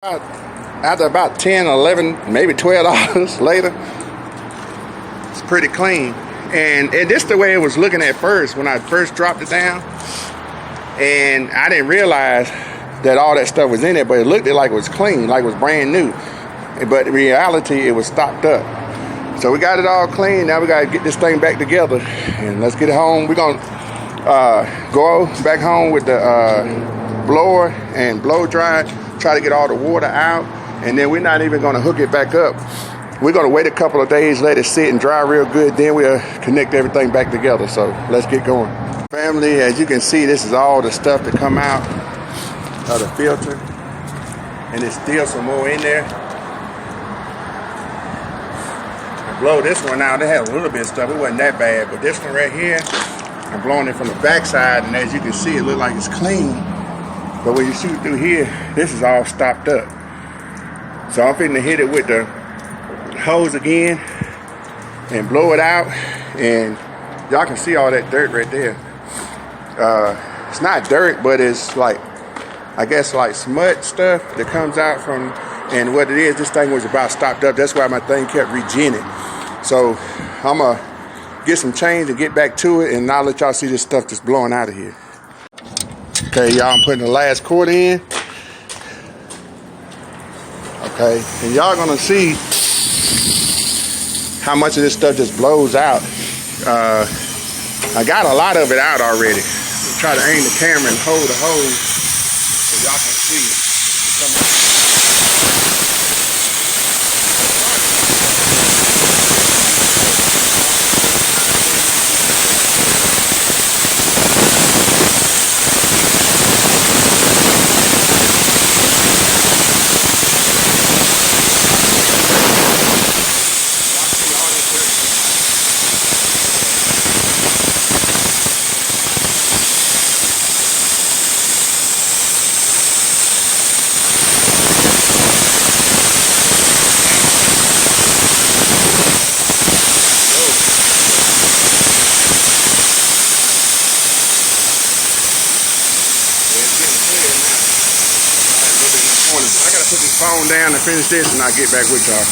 After about 10, 11, maybe $12 later, it's pretty clean. And this is the way it was looking at first when I first dropped it down. And I didn't realize that all that stuff was in it, but it looked like it was clean, like it was brand new. But in reality, it was stopped up. So we got it all clean. Now we got to get this thing back together. And let's get it home. We're going to go back home with the blower and blow dry, try to get all the water out. And then we're not even going to hook it back up. We're going to wait a couple of days, let it sit and dry real good. Then we'll connect everything back together. So let's get going. Family, as you can see, this is all the stuff that come out of the filter. And there's still some more in there. I blow this one out. It had a little bit of stuff. It wasn't that bad. But this one right here, I'm blowing it from the back side. And as you can see, it looks like it's clean. But when you shoot through here, this is all stopped up. So I'm finna hit it with the hose again and blow it out. And y'all can see all that dirt right there. It's not dirt, but it's like, I guess like smut stuff that comes out from, and what it is, this thing was about stopped up. That's why my thing kept regenerating. So I'm gonna get some change and get back to it, and I'll let y'all see this stuff just blowing out of here. Okay, y'all, I'm putting the last quart in. Okay, and y'all gonna see how much of this stuff just blows out. I got a lot of it out already. Try to aim the camera and hold the hose so y'all can see. I gotta put this phone down and finish this, and I'll get back with y'all.